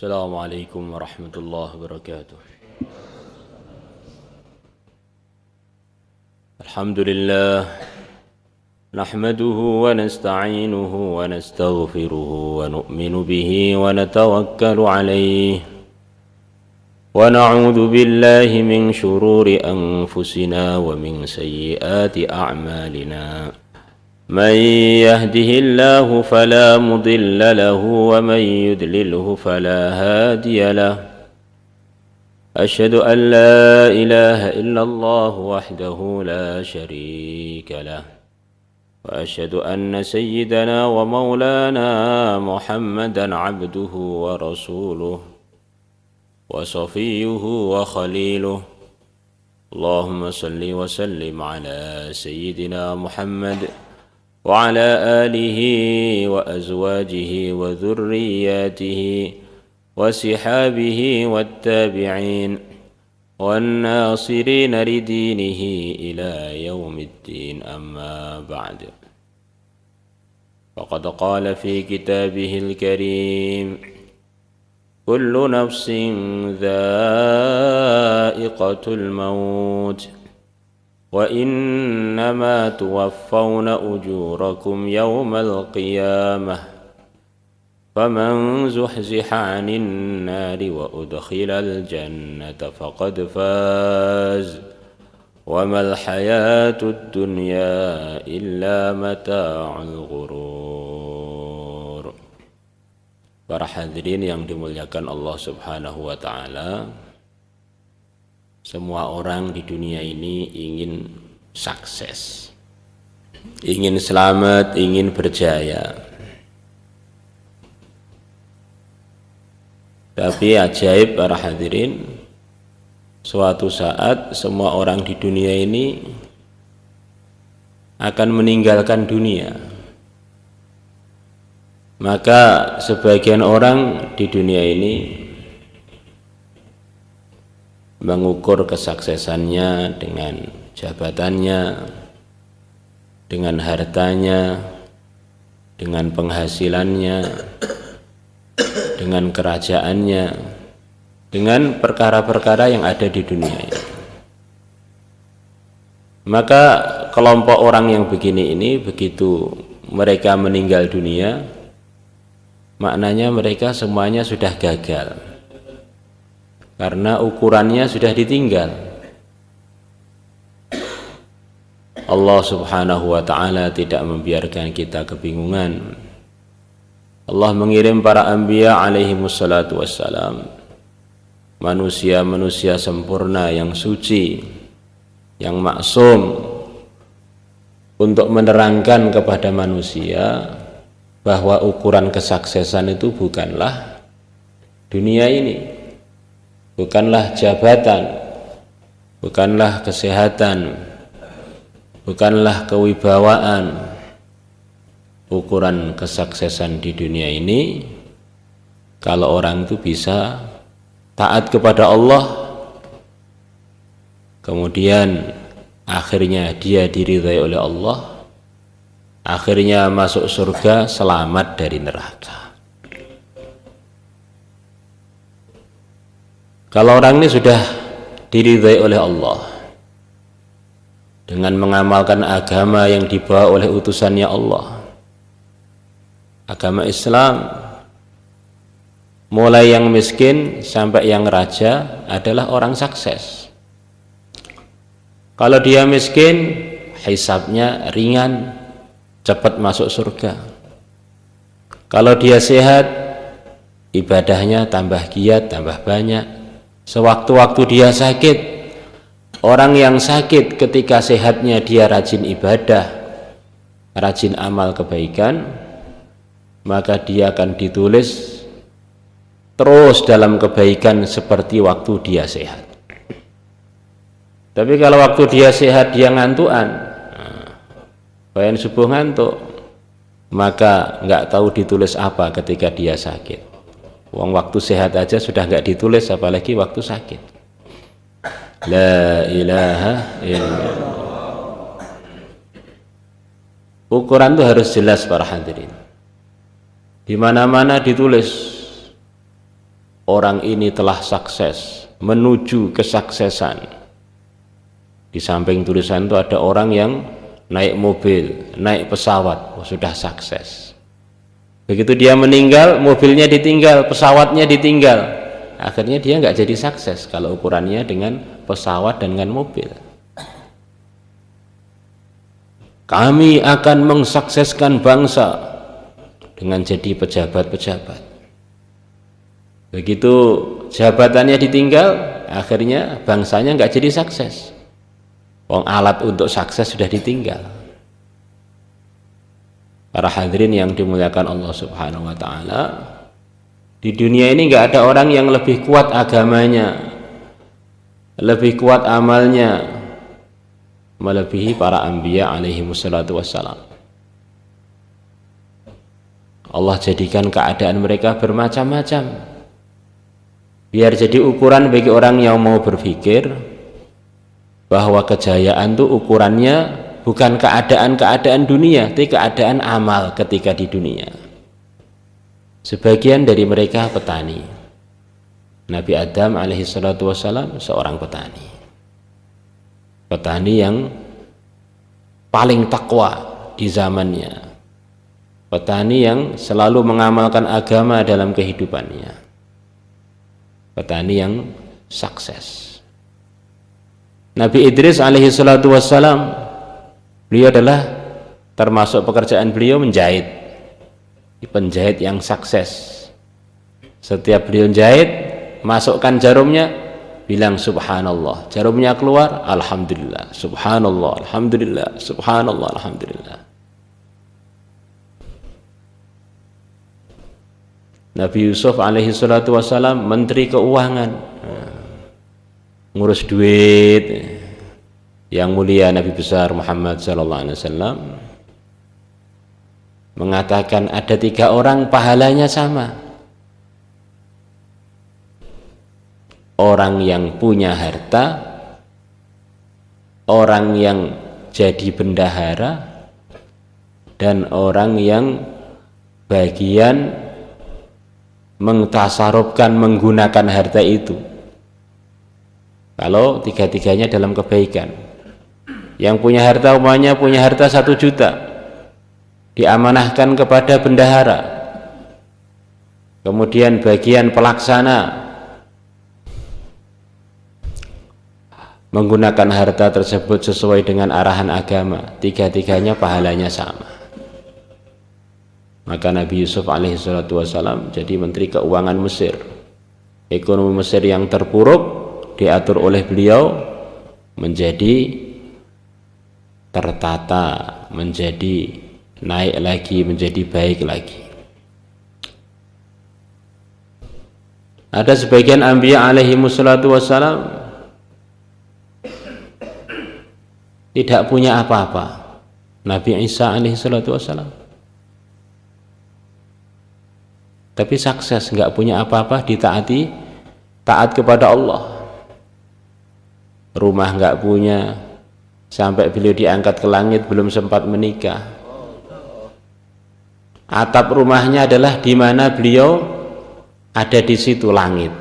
السلام عليكم ورحمة الله وبركاته. الحمد لله نحمده ونستعينه ونستغفره ونؤمن به ونتوكل عليه ونعوذ بالله من شرور أنفسنا ومن سيئات أعمالنا. من يهده الله فلا مضل له ومن يضلله فلا هادي له. أشهد أن لا إله إلا الله وحده لا شريك له، وأشهد أن سيدنا ومولانا محمدا عبده ورسوله وصفيه وخليله. اللهم صل وسلم على سيدنا محمد وعلى آله وأزواجه وذرياته وصحابه والتابعين والناصرين لدينه إلى يوم الدين. أما بعد، فقد قال في كتابه الكريم: كل نفس ذائقة الموت وإنما توفون أجوركم يوم القيامة فمن زحزح عن النار وأدخل الجنة فقد فاز وما الحياة الدنيا إلا متاع الغرور. Para hadirin yang dimuliakan Allah Subhanahu wa Ta'ala, semua orang di dunia ini ingin sukses, ingin selamat, ingin berjaya. Tapi ajaib para hadirin, suatu saat semua orang di dunia ini akan meninggalkan dunia. Maka sebagian orang di dunia ini mengukur kesuksesannya dengan jabatannya, dengan hartanya, dengan penghasilannya, dengan kerajaannya, dengan perkara-perkara yang ada di dunia ini. Maka kelompok orang yang begini ini, begitu mereka meninggal dunia, maknanya mereka semuanya sudah gagal, karena ukurannya sudah ditinggal. Allah Subhanahu wa Ta'ala tidak membiarkan kita kebingungan. Allah mengirim para anbiya alaihimussalatu wassalam, manusia-manusia sempurna yang suci, yang maksum, untuk menerangkan kepada manusia bahwa ukuran kesuksesan itu bukanlah dunia ini, bukanlah jabatan, bukanlah kesehatan, bukanlah kewibawaan. Ukuran kesuksesan di dunia ini, kalau orang itu bisa taat kepada Allah, kemudian akhirnya dia diridhai oleh Allah, akhirnya masuk surga, selamat dari neraka. Kalau orang ini sudah diridhai oleh Allah dengan mengamalkan agama yang dibawa oleh utusannya Allah, agama Islam, mulai yang miskin sampai yang raja adalah orang sukses. Kalau dia miskin, hisabnya ringan, cepat masuk surga. Kalau dia sehat, ibadahnya tambah giat, tambah banyak. Sewaktu-waktu dia sakit, orang yang sakit ketika sehatnya dia rajin ibadah, rajin amal kebaikan, maka dia akan ditulis terus dalam kebaikan seperti waktu dia sehat. Tapi kalau waktu dia sehat dia ngantukan, bayan subuh ngantuk, maka nggak tahu ditulis apa ketika dia sakit. Wong waktu sehat aja sudah nggak ditulis, apalagi waktu sakit. La ilaha illallah. Ukuran itu harus jelas para hadirin. Di mana-mana ditulis orang ini telah sukses, menuju kesuksesan. Di samping tulisan itu ada orang yang naik mobil, naik pesawat, sudah sukses. Begitu dia meninggal, mobilnya ditinggal, pesawatnya ditinggal, akhirnya dia nggak jadi sukses kalau ukurannya dengan pesawat dan dengan mobil. Kami akan mensukseskan bangsa dengan jadi pejabat-pejabat. Begitu jabatannya ditinggal, akhirnya bangsanya nggak jadi sukses. Wong alat untuk sukses sudah ditinggal. Para hadirin yang dimuliakan Allah Subhanahu wa Ta'ala, di dunia ini nggak ada orang yang lebih kuat agamanya, lebih kuat amalnya, melebihi para anbiya alaihi wassalatu wassalam. Allah jadikan keadaan mereka bermacam-macam, biar jadi ukuran bagi orang yang mau berpikir bahwa kejayaan itu ukurannya bukan keadaan-keadaan dunia, tapi keadaan amal ketika di dunia. Sebagian dari mereka petani. Nabi Adam alaihi salatu wassalam seorang petani. Petani yang paling takwa di zamannya, petani yang selalu mengamalkan agama dalam kehidupannya, petani yang sukses. Nabi Idris alaihi salatu wassalam, beliau adalah termasuk pekerjaan beliau menjahit, penjahit yang sukses. Setiap beliau jahit, masukkan jarumnya, bilang subhanallah, jarumnya keluar, alhamdulillah, subhanallah, alhamdulillah, subhanallah, alhamdulillah. Nabi Yusuf alaihi salatu wassalam menteri keuangan, ngurus duit. Yang mulia Nabi besar Muhammad sallallahu alaihi wasallam mengatakan ada 3 orang pahalanya sama. Orang yang punya harta, orang yang jadi bendahara, dan orang yang bagian mengtasarufkan, menggunakan harta itu. Kalau 3-tiganya dalam kebaikan. Yang punya harta, umpamanya punya harta 1 juta, diamanahkan kepada bendahara, kemudian bagian pelaksana menggunakan harta tersebut sesuai dengan arahan agama, 3-tiganya pahalanya sama. Maka Nabi Yusuf alaihi salatu wassalam jadi menteri keuangan Mesir. Ekonomi Mesir yang terpuruk diatur oleh beliau menjadi tertata, menjadi naik lagi, menjadi baik lagi. Ada sebagian anbiya alaihi wassalatu wassalam tidak punya apa-apa. Nabi Isa alaihi salatu wassalam, tapi sukses, nggak punya apa-apa, ditaati, taat kepada Allah. Rumah nggak punya, sampai beliau diangkat ke langit belum sempat menikah. Atap rumahnya adalah di mana beliau ada, di situ langit.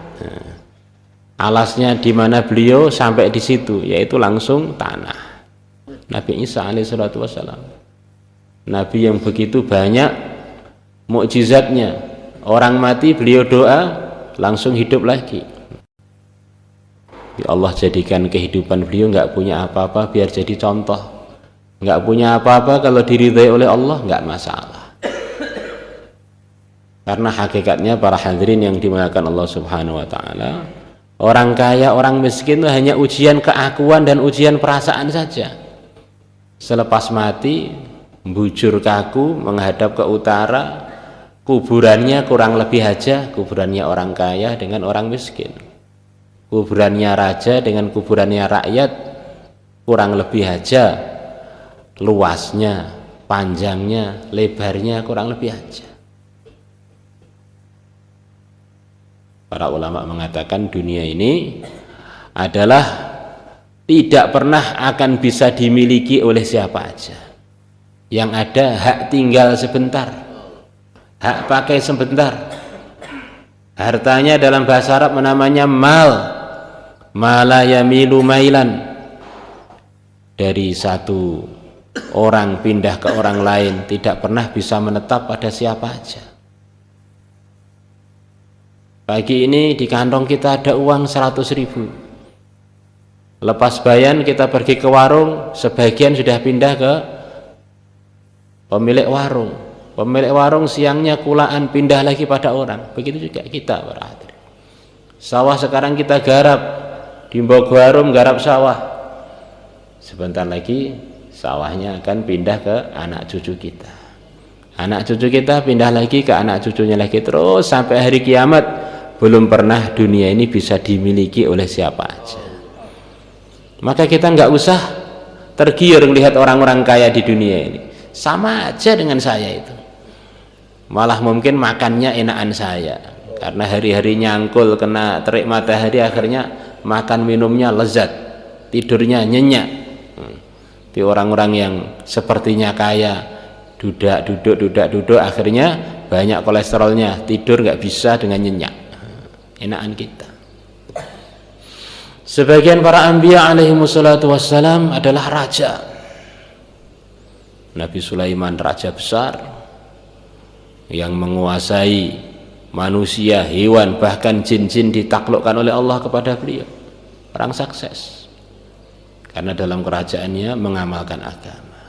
Alasnya di mana beliau sampai di situ, yaitu langsung tanah. Nabi Isa alaihissalatu wassalam, Nabi yang begitu banyak mukjizatnya. Orang mati beliau doa langsung hidup lagi. Ya Allah jadikan kehidupan beliau nggak punya apa-apa biar jadi contoh. Nggak punya apa-apa, kalau diridhai oleh Allah nggak masalah. Karena hakikatnya para hadirin yang dimuliakan Allah Subhanahu wa Ta'ala, orang kaya, orang miskin itu hanya ujian keakuan dan ujian perasaan saja. Selepas mati, bujur kaku menghadap ke utara, kuburannya kurang lebih aja kuburannya orang kaya dengan orang miskin, kuburannya raja dengan kuburannya rakyat kurang lebih aja luasnya, panjangnya, lebarnya kurang lebih aja. Para ulama mengatakan dunia ini adalah tidak pernah akan bisa dimiliki oleh siapa aja. Yang ada hak tinggal sebentar, hak pakai sebentar, Hartanya dalam bahasa Arab namanya mal, mala yamilu mailan. Dari satu orang pindah ke orang lain tidak pernah bisa menetap pada siapa aja. Pagi ini di kantong kita ada uang 100.000. Lepas bayan kita pergi ke warung, sebagian sudah pindah ke pemilik warung. Pemilik warung siangnya kulaan pindah lagi pada orang. Begitu juga kita berarti. Sawah sekarang kita garap, di Mbogwarum garap sawah. Sebentar lagi sawahnya akan pindah ke anak cucu kita. Anak cucu kita pindah lagi ke anak cucunya lagi, terus sampai hari kiamat. Belum pernah dunia ini bisa dimiliki oleh siapa aja. Maka kita nggak usah tergiur melihat orang-orang kaya di dunia ini. Sama aja dengan saya itu. Malah mungkin makannya enakan saya. Karena hari-hari nyangkul kena terik matahari, akhirnya makan minumnya lezat, tidurnya nyenyak. Di orang-orang yang sepertinya kaya, duduk, akhirnya banyak kolesterolnya, tidur nggak bisa dengan nyenyak. Enakan kita. Sebagian para anbiya alaihi wassalatu wassalam adalah raja. Nabi Sulaiman raja besar yang menguasai manusia, hewan, bahkan jin-jin ditaklukkan oleh Allah kepada beliau. Orang sukses karena dalam kerajaannya mengamalkan agama.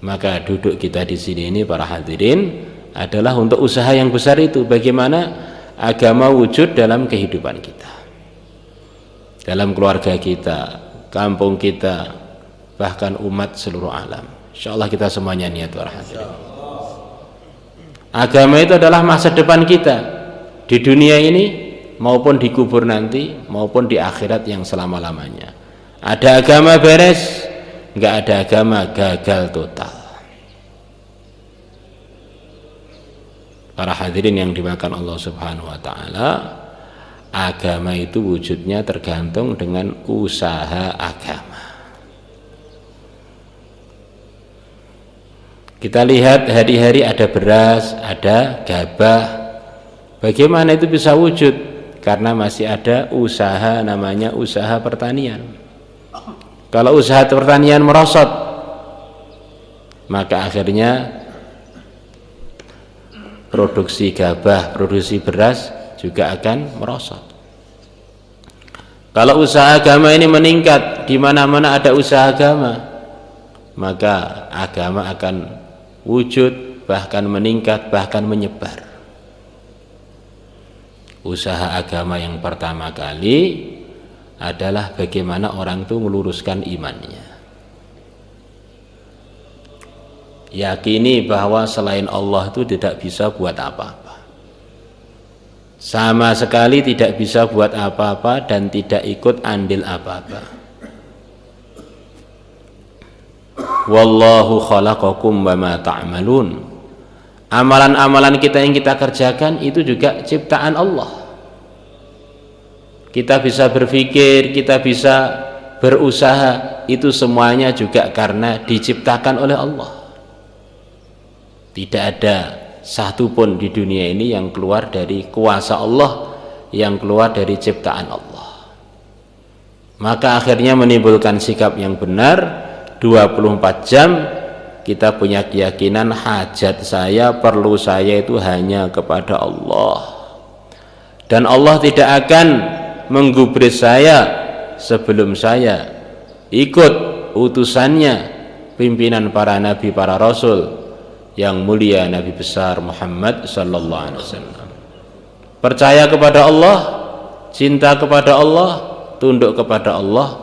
Maka duduk kita di sini ini para hadirin adalah untuk usaha yang besar itu, bagaimana agama wujud dalam kehidupan kita, dalam keluarga kita, kampung kita, bahkan umat seluruh alam. Insyaallah kita semuanya niat para hadirin. Agama itu adalah masa depan kita di dunia ini maupun di kubur nanti maupun di akhirat yang selama-lamanya. Ada agama beres, nggak ada agama gagal total. Para hadirin yang dimakan Allah Subhanahu wa taala, agama itu wujudnya tergantung dengan usaha agama. Kita lihat hari-hari ada beras, ada gabah. Bagaimana itu bisa wujud? Karena masih ada usaha, namanya usaha pertanian. Kalau usaha pertanian merosot, maka akhirnya produksi gabah, produksi beras juga akan merosot. Kalau usaha agama ini meningkat, di mana-mana ada usaha agama, maka agama akan wujud, bahkan meningkat, bahkan menyebar. Usaha agama yang pertama kali adalah bagaimana orang itu meluruskan imannya. Yakini bahwa selain Allah itu tidak bisa buat apa-apa, sama sekali tidak bisa buat apa-apa dan tidak ikut andil apa-apa. Wallahu khalaqakum wa ma ta'malun. Amalan-amalan kita yang kita kerjakan itu juga ciptaan Allah. Kita bisa berpikir, kita bisa berusaha, itu semuanya juga karena diciptakan oleh Allah. Tidak ada satupun di dunia ini yang keluar dari kuasa Allah, yang keluar dari ciptaan Allah. Maka akhirnya menimbulkan sikap yang benar. 24 jam kita punya keyakinan hajat saya, perlu saya itu hanya kepada Allah, dan Allah tidak akan menggubris saya sebelum saya ikut utusannya, pimpinan para nabi, para rasul yang mulia, Nabi besar Muhammad sallallahu alaihi wasallam. Percaya kepada Allah, cinta kepada Allah, tunduk kepada Allah,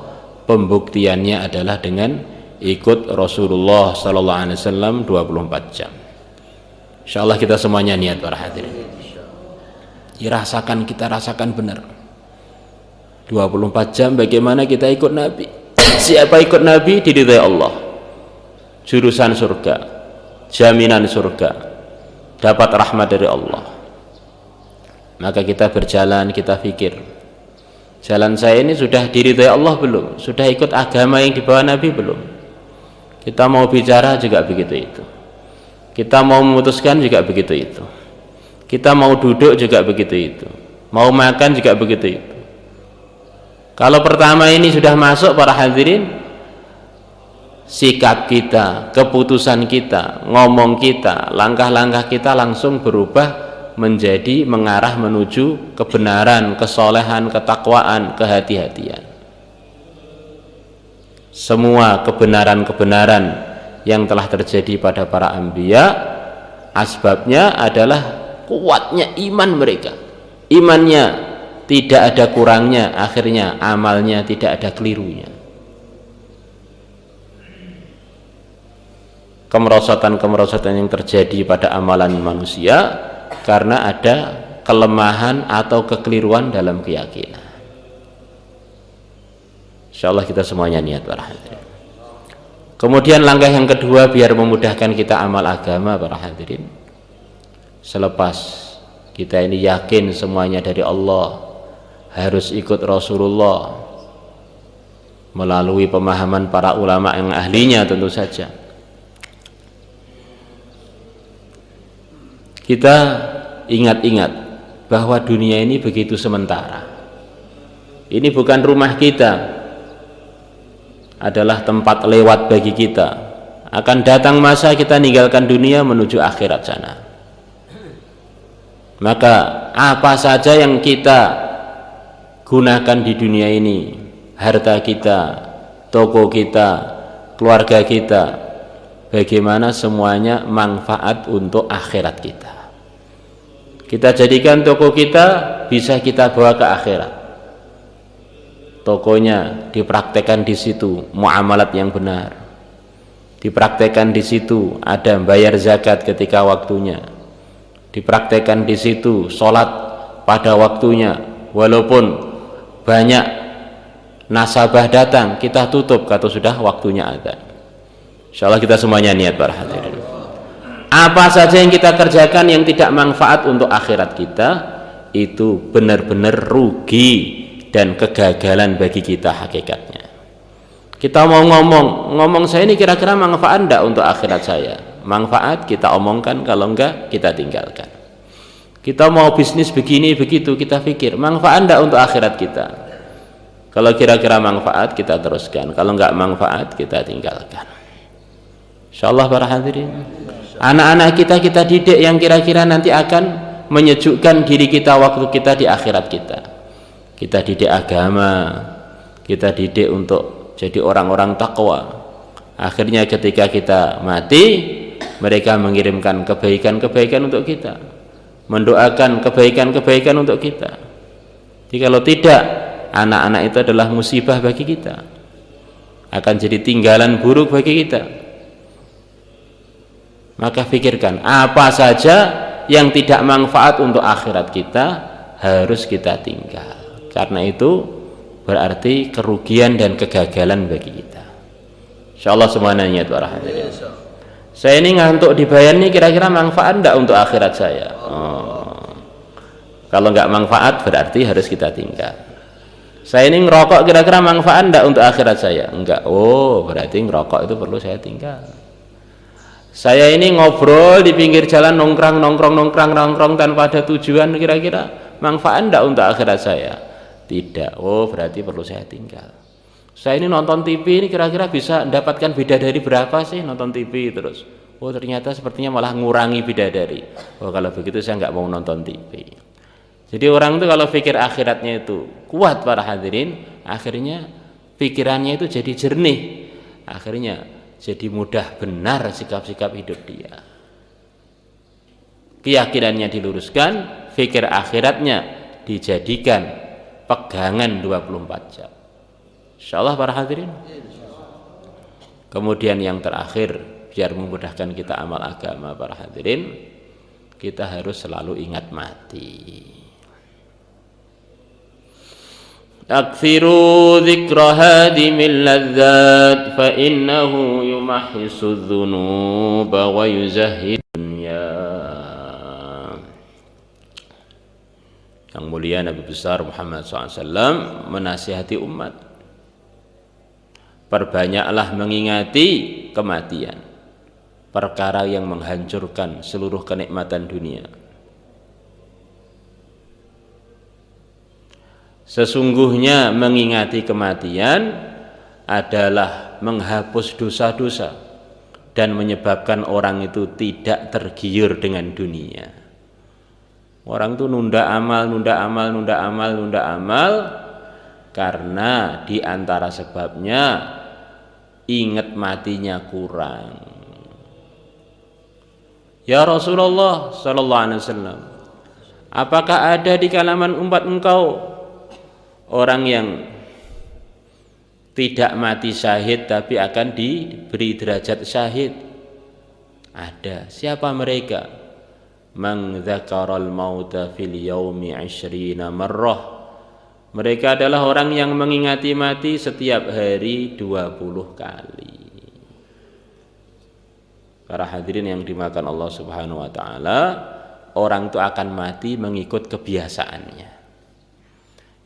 pembuktiannya adalah dengan ikut Rasulullah sallallahu alaihi wasallam 24 jam. Insyaallah kita semuanya niat para hadirin. Dirasakan, kita rasakan benar. 24 jam bagaimana kita ikut Nabi. Siapa ikut Nabi diridhai Allah. Jurusan surga, jaminan surga, dapat rahmat dari Allah. Maka kita berjalan, kita pikir, jalan saya ini sudah diridhai Allah belum? Sudah ikut agama yang dibawa Nabi belum? Kita mau bicara juga begitu itu, kita mau memutuskan juga begitu itu. Kita mau duduk juga begitu itu, mau makan juga begitu itu. Kalau pertama ini sudah masuk para hadirin, sikap kita, keputusan kita, ngomong kita, langkah-langkah kita langsung berubah menjadi mengarah menuju kebenaran, kesolehan, ketakwaan, kehati-hatian. Semua kebenaran-kebenaran yang telah terjadi pada para anbiya, asbabnya adalah kuatnya iman mereka. Imannya tidak ada kurangnya, akhirnya amalnya tidak ada kelirunya. Kemerosotan-kemerosotan yang terjadi pada amalan manusia karena ada kelemahan atau kekeliruan dalam keyakinan. Insyaallah kita semuanya niat para hadirin. Kemudian langkah yang kedua biar memudahkan kita amal agama para hadirin. Selepas kita ini yakin semuanya dari Allah, harus ikut Rasulullah melalui pemahaman para ulama yang ahlinya tentu saja. Kita ingat-ingat bahwa dunia ini begitu sementara. Ini bukan rumah kita, adalah tempat lewat bagi kita. Akan datang masa kita ninggalkan dunia menuju akhirat sana. Maka apa saja yang kita gunakan di dunia ini, harta kita, toko kita, keluarga kita, bagaimana semuanya manfaat untuk akhirat kita. Kita jadikan toko kita bisa kita bawa ke akhirat. Tokonya dipraktekkan di situ muamalat yang benar, dipraktekkan di situ ada bayar zakat ketika waktunya, dipraktekkan di situ sholat pada waktunya, walaupun banyak nasabah datang kita tutup kalau sudah waktunya adzan. Insyaallah kita semuanya niat para hadirin. Apa saja yang kita kerjakan yang tidak manfaat untuk akhirat kita, itu benar-benar rugi dan kegagalan bagi kita hakikatnya. Kita mau ngomong saya ini kira-kira manfaat enggak untuk akhirat saya? Manfaat kita omongkan, kalau enggak kita tinggalkan. Kita mau bisnis begini begitu, kita pikir manfaat enggak untuk akhirat kita? Kalau kira-kira manfaat kita teruskan, kalau enggak manfaat kita tinggalkan. Insyaallah para hadirin, anak-anak kita didik yang kira-kira nanti akan menyejukkan diri kita waktu kita di akhirat kita. Kita didik agama, kita didik untuk jadi orang-orang takwa. Akhirnya ketika kita mati, mereka mengirimkan kebaikan-kebaikan untuk kita, mendoakan kebaikan-kebaikan untuk kita. Jadi kalau tidak, anak-anak itu adalah musibah bagi kita, akan jadi tinggalan buruk bagi kita. Maka pikirkan apa saja yang tidak manfaat untuk akhirat kita harus kita tinggal. Karena itu berarti kerugian dan kegagalan bagi kita. Insyaallah semuanya niat para hadirin. Saya ini ngantuk dibayar nih, kira-kira manfaat enggak untuk akhirat saya? Kalau enggak manfaat berarti harus kita tinggal. Saya ini ngerokok, kira-kira manfaat enggak untuk akhirat saya? Enggak. Oh, berarti ngerokok itu perlu saya tinggal. Saya ini ngobrol di pinggir jalan, nongkrong tanpa ada tujuan, kira-kira manfaat enggak untuk akhirat saya? Tidak. Oh, berarti perlu saya tinggal. Saya ini nonton TV ini kira-kira bisa mendapatkan bidadari berapa sih nonton TV terus? Oh, ternyata sepertinya malah ngurangi bidadari. Oh, kalau begitu saya nggak mau nonton TV. Jadi orang itu kalau pikir akhiratnya itu kuat para hadirin, akhirnya pikirannya itu jadi jernih. Akhirnya jadi mudah benar sikap-sikap hidup dia. Keyakinannya diluruskan, fikir akhiratnya dijadikan pegangan 24 jam. Insyaallah para hadirin. Kemudian yang terakhir, biar memudahkan kita amal agama para hadirin, kita harus selalu ingat mati. Aktsiru dzikra hadimil ladzat fa innahu yumahhisu dzunuba wa yuzahhid dunya. Yang mulia Nabi besar Muhammad SAW menasihati umat, perbanyaklah mengingati kematian, perkara yang menghancurkan seluruh kenikmatan dunia. Sesungguhnya mengingati kematian adalah menghapus dosa-dosa dan menyebabkan orang itu tidak tergiur dengan dunia. Orang itu nunda amal karena di antara sebabnya ingat matinya kurang. Ya Rasulullah sallallahu alaihi wasallam, apakah ada di kalangan umat engkau orang yang tidak mati syahid tapi akan diberi derajat syahid? Ada. Siapa mereka? Man dzakaral mauta fil yaumi 20 marrah. Mereka adalah orang yang mengingati mati setiap hari 20 kali. Para hadirin yang dimakan Allah Subhanahu wa taala, orang itu akan mati mengikut kebiasaannya.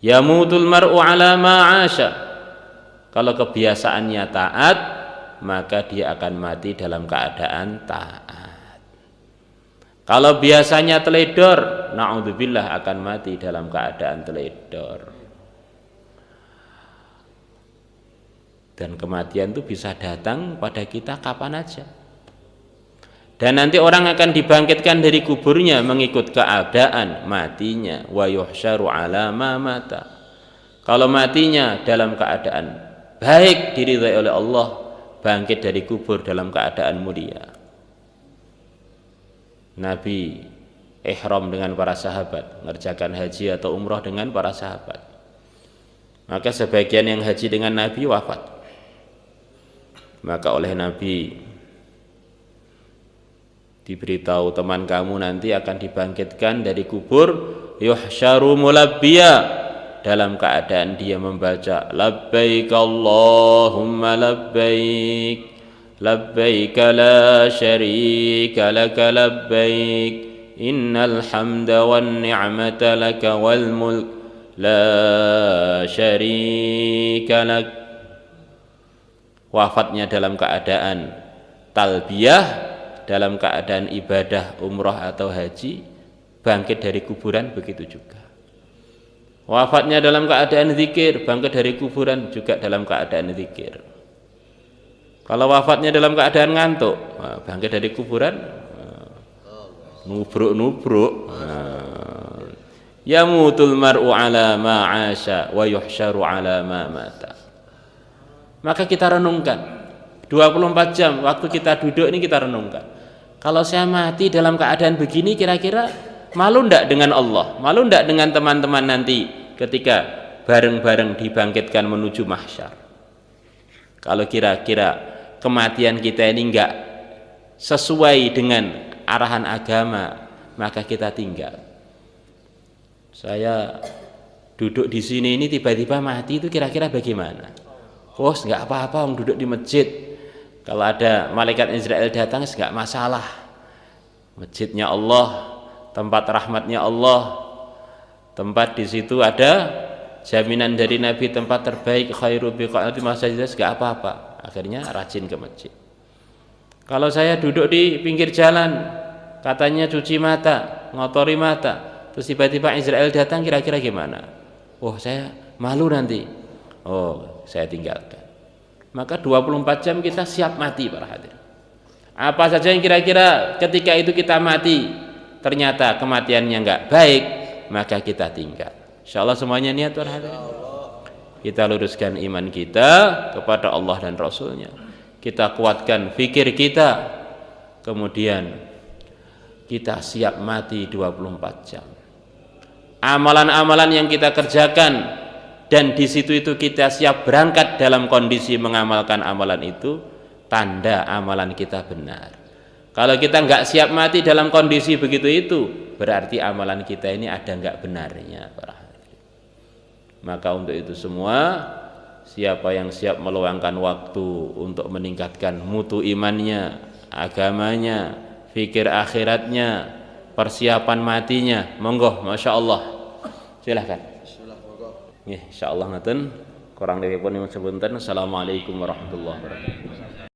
Yamutul mar'u ala ma 'asha. Kalau kebiasaannya taat, maka dia akan mati dalam keadaan taat. Kalau biasanya teledor, na'udzubillah akan mati dalam keadaan teledor. Dan kematian itu bisa datang pada kita kapan aja. Dan nanti orang akan dibangkitkan dari kuburnya mengikut keadaan matinya. Wa yuhsyaru ala ma mata. Kalau matinya dalam keadaan baik diridhai oleh Allah, bangkit dari kubur dalam keadaan mulia. Nabi ihram dengan para sahabat, mengerjakan haji atau umrah dengan para sahabat. Maka sebagian yang haji dengan Nabi wafat. Maka oleh Nabi diberitahu, teman kamu nanti akan dibangkitkan dari kubur yuhsyaru mulabbiya, dalam keadaan dia membaca labbaik Allahumma labbaik labbaik la syarika laka labbaik innal hamda wan ni'mata laka wal mulk la syarika lak. Wafatnya dalam keadaan talbiyah, dalam keadaan ibadah umrah atau haji, bangkit dari kuburan begitu juga. Wafatnya dalam keadaan zikir, bangkit dari kuburan juga dalam keadaan zikir. Kalau wafatnya dalam keadaan ngantuk, bangkit dari kuburan nubruk-nubruk. Yamutul mar'u ala ma 'asha wa yuhsyaru ala ma mata. Maka kita renungkan 24 jam waktu kita duduk ini, kita renungkan, kalau saya mati dalam keadaan begini, kira-kira malu ndak dengan Allah, malu ndak dengan teman-teman nanti ketika bareng-bareng dibangkitkan menuju mahsyar. Kalau kira-kira kematian kita ini enggak sesuai dengan arahan agama, maka kita tinggal. Saya duduk di sini ini tiba-tiba mati, itu kira-kira bagaimana? Oh, enggak apa-apa, orang duduk di masjid. Kalau ada malaikat Israel datang, enggak masalah. Masjidnya Allah, tempat rahmatnya Allah, tempat di situ ada jaminan dari Nabi, tempat terbaik, khairu biqa'ati masajid, enggak apa-apa. Akhirnya rajin ke masjid. Kalau saya duduk di pinggir jalan, katanya cuci mata, ngotori mata, terus tiba-tiba Israel datang, kira-kira gimana? Oh, saya malu nanti. Oh, saya tinggalkan. Maka 24 jam kita siap mati, para hadirin. Apa saja yang kira-kira ketika itu kita mati ternyata kematiannya enggak baik, maka kita tinggal. Insyaallah semuanya niat, para hadirin. Kita luruskan iman kita kepada Allah dan Rasulnya. Kita kuatkan fikir kita, kemudian kita siap mati 24 jam. Amalan-amalan yang kita kerjakan, dan di situ itu kita siap berangkat dalam kondisi mengamalkan amalan itu, tanda amalan kita benar. Kalau kita enggak siap mati dalam kondisi begitu itu, berarti amalan kita ini ada enggak benarnya, para hadirin. Maka untuk itu semua, siapa yang siap meluangkan waktu untuk meningkatkan mutu imannya, agamanya, fikir akhiratnya, persiapan matinya, monggo, masya Allah, silahkan. Ya, insyaallah ngaten kurang lebih pun sebentar. Assalamualaikum warahmatullahi wabarakatuh.